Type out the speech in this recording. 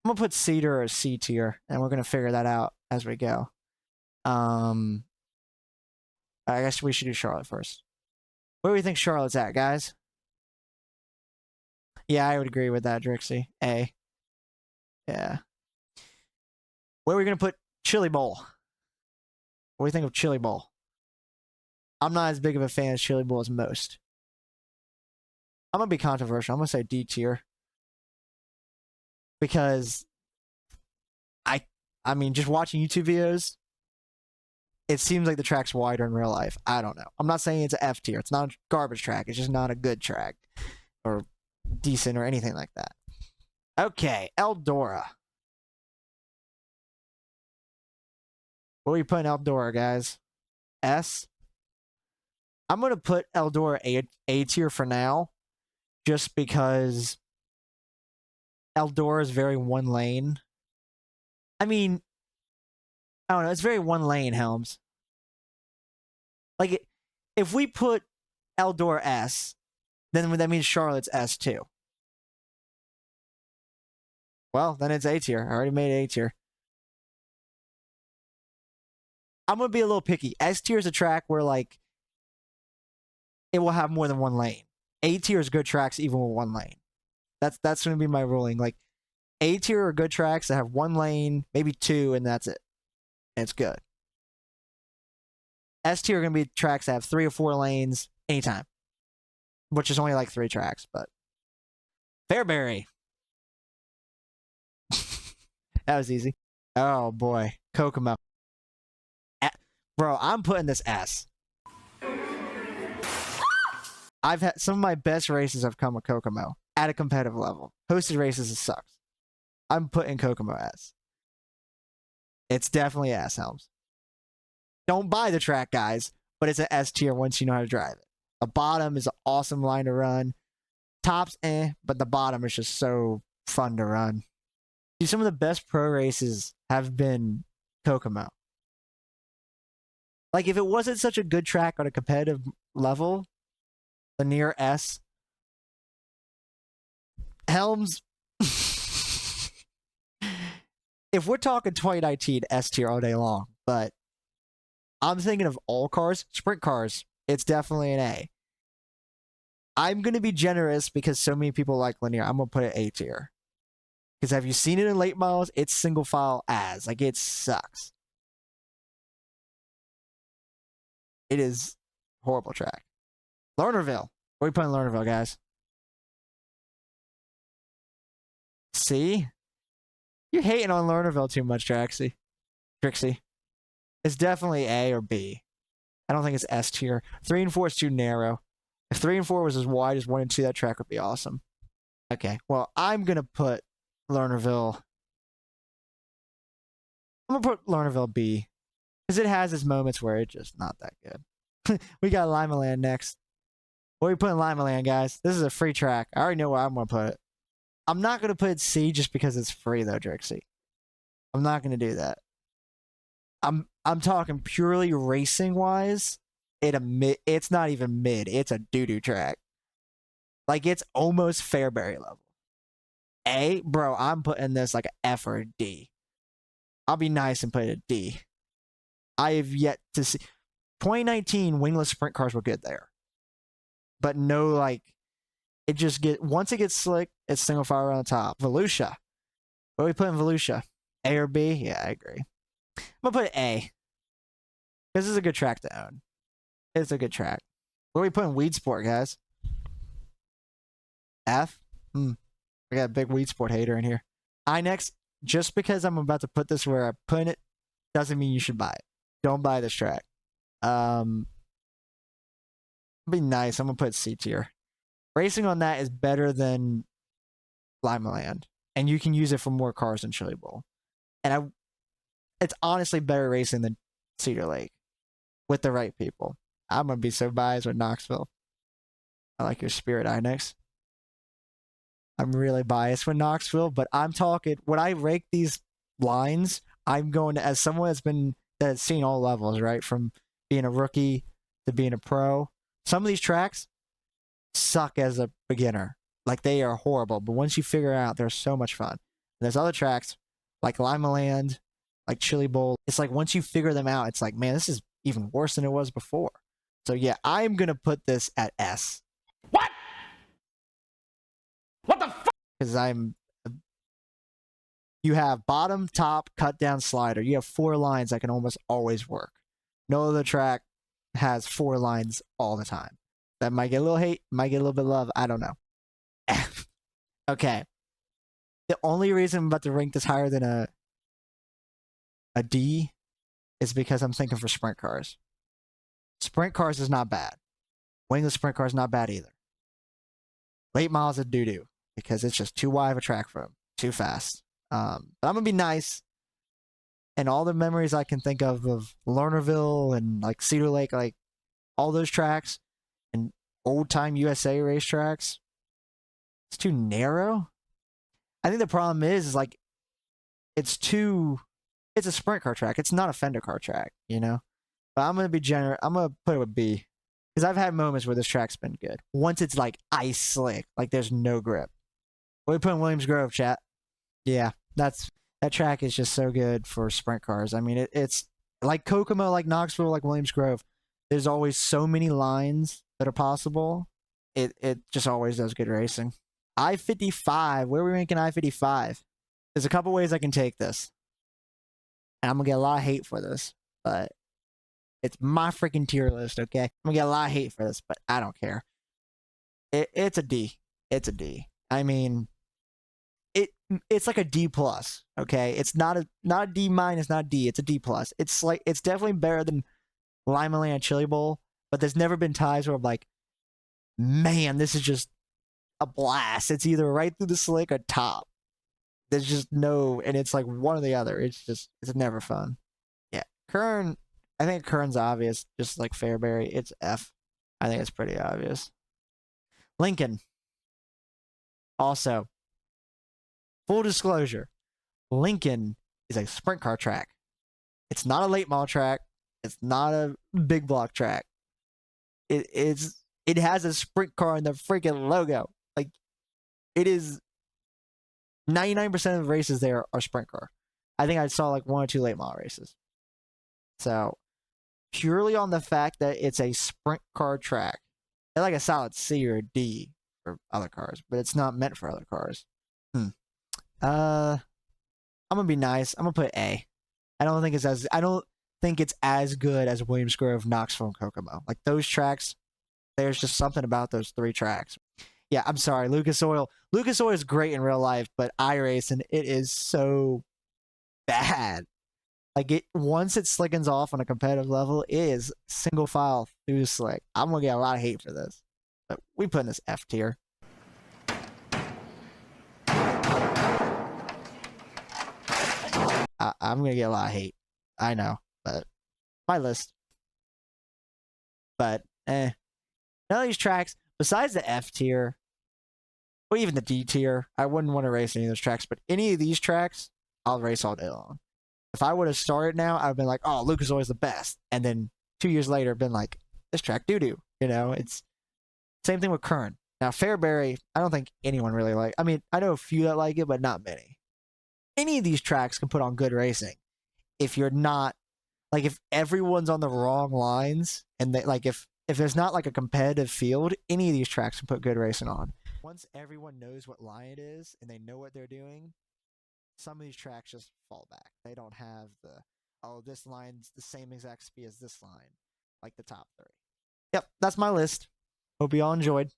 I'm gonna put Cedar or C tier, and we're gonna figure that out as we go. Um, I guess we should do Charlotte first. Where do we think Charlotte's at, guys? Yeah, I would agree with that, Drixie. A. Yeah. Where are we gonna put Chili Bowl? What do you think of Chili Bowl? I'm not as big of a fan of Chili Bowl as most. I'm gonna be controversial. I'm gonna say D tier because I I mean, just watching YouTube videos, it seems like the track's wider in real life. I don't know. I'm not saying it's an F tier. It's not a garbage track. It's just not a good track or decent or anything like that. Okay, Eldora. What are we putting Eldora, guys? S? I'm going to put Eldora A tier for now, just because Eldora is very one lane. I mean, I don't know. It's very one lane, Helms. Like, if we put Eldora S, then that means Charlotte's S too. Well, then it's A tier. I already made A tier. I'm going to be a little picky. S tier is a track where, like, it will have more than one lane. A tier is good tracks even with one lane. That's going to be my ruling. Like, A tier are good tracks that have one lane, maybe two, and that's it. And it's good. S tier are going to be tracks that have 3 or 4 lanes anytime, which is only like 3 tracks. But Fairbury. That was easy. Oh boy, Kokomo. Bro, I'm putting this S. I've had some of my best races have come with Kokomo at a competitive level. Hosted races, it sucks. I'm putting Kokomo S. It's definitely S, Helms. Don't buy the track, guys, but it's an S tier once you know how to drive it. The bottom is an awesome line to run. Tops, but the bottom is just so fun to run. Dude, some of the best pro races have been Kokomo. Like, if it wasn't such a good track on a competitive level, the near S, Helms, if we're talking 2019, S tier all day long, but I'm thinking of all cars, sprint cars, it's definitely an A. I'm going to be generous because so many people like linear. I'm going to put it A tier. Because have you seen it in late models? It's single file as. Like, it sucks. It is horrible track. Lernerville. Where are we putting Lernerville, guys? See? You're hating on Lernerville too much, Trixie. It's definitely A or B. I don't think it's S tier. 3 and 4 is too narrow. If 3 and 4 was as wide as 1 and 2, that track would be awesome. Okay, well, I'm going to put Lernerville. I'm going to put Lernerville B. Because it has its moments where it's just not that good. We got Limaland next. What are we putting Limaland, guys? This is a free track. I already know where I'm going to put it. I'm not going to put it C just because it's free, though, Drixie. I'm not going to do that. I'm talking purely racing-wise. It's not even mid. It's a doo-doo track. Like, it's almost Fairbury level. A? Bro, I'm putting this like an F or a D. I'll be nice and put it a D. I have yet to see. 2019 wingless sprint cars were good there. But no, like, once it gets slick, it's single file on the top. Volusia. What are we putting Volusia? A or B? Yeah, I agree. I'm going to put A. This is a good track to own. It's a good track. Where are we putting Weed Sport, guys? F? I got a big Weed Sport hater in here. iNext, just because I'm about to put this where I put it, doesn't mean you should buy it. Don't buy this track. Be nice. I'm going to put C tier. Racing on that is better than Limaland. And you can use it for more cars than Chili Bowl. And it's honestly better racing than Cedar Lake. With the right people. I'm going to be so biased with Knoxville. I like your spirit, iNext. I'm really biased with Knoxville, but I'm talking, when I rake these lines, I'm going to, as someone that's seen all levels, right? From being a rookie to being a pro. Some of these tracks suck as a beginner. Like, they are horrible, but once you figure it out, they're so much fun. There's other tracks like Lima Land, like Chili Bowl. It's like once you figure them out, it's like, man, this is even worse than it was before. So yeah, I'm gonna put this at S. What? What the fuck? Because you have bottom, top, cut down, slider. You have 4 lines that can almost always work. No other track has 4 lines all the time. That might get a little hate, might get a little bit of love. I don't know. Okay. The only reason I'm about to rank this higher than a D is because I'm thinking for sprint cars. Sprint cars is not bad. Winning the sprint car is not bad either. Late models are doo-doo because it's just too wide of a track for them. Too fast. But I'm going to be nice. And all the memories I can think of Lernerville and like Cedar Lake, like all those tracks and old-time USA racetracks, it's too narrow. I think the problem is like it's a sprint car track. It's not a fender car track, you know? But I'm going to be generous. I'm going to put it with B. Because I've had moments where this track's been good. Once it's like ice slick, like there's no grip. What are we putting Williams Grove, chat? Yeah, that track is just so good for sprint cars. I mean, it's like Kokomo, like Knoxville, like Williams Grove. There's always so many lines that are possible. It just always does good racing. I-55, where are we ranking I-55? There's a couple ways I can take this. And I'm going to get a lot of hate for this, but it's my freaking tier list, okay? I'm going to get a lot of hate for this, but I don't care. It's a D. It's a D. I mean, it's like a D plus, okay? It's not a D minus, not D. It's a D plus. It's definitely better than Lima Land Chili Bowl, but there's never been times where I'm like, man, this is just a blast. It's either right through the slick or top. There's just no, and it's like one or the other. It's never fun. Yeah, Kern. I think Kern's obvious, just like Fairbury. It's F. I think it's pretty obvious. Lincoln. Also, full disclosure, Lincoln is a sprint car track. It's not a late model track. It's not a big block track. It has a sprint car in the freaking logo. Like, it is 99% of the races there are sprint car. I think I saw like 1 or 2 late model races. So, purely on the fact that it's a sprint car track, it's like a solid C or a D for other cars, but it's not meant for other cars. I'm gonna be nice. I'm gonna put A. I don't think it's as good as Williams Grove, Knoxville, and Kokomo. Like those tracks, there's just something about those 3 tracks. Yeah, I'm sorry, Lucas Oil. Lucas Oil is great in real life, but iRacing, it is so bad. Like once it slickens off on a competitive level, it is single file through slick. I'm gonna get a lot of hate for this, but we put in this F tier. I'm gonna get a lot of hate. I know, but my list. But none of these tracks, besides the F tier, or even the D tier, I wouldn't want to race any of those tracks. But any of these tracks, I'll race all day long. If I would have started now, I'd have been like, oh, Lucas Oil's the best. And then 2 years later, been like, this track doo-doo. You know, it's same thing with Kern. Now, Fairbury, I don't think anyone really like. I mean, I know a few that like it, but not many. Any of these tracks can put on good racing. If you're not, like, if everyone's on the wrong lines, and they, like, if there's not like a competitive field, any of these tracks can put good racing on. Once everyone knows what line it is and they know what they're doing, some of these tracks just fall back. They don't have this line's the same exact speed as this line, like the top 3. Yep, that's my list. Hope you all enjoyed.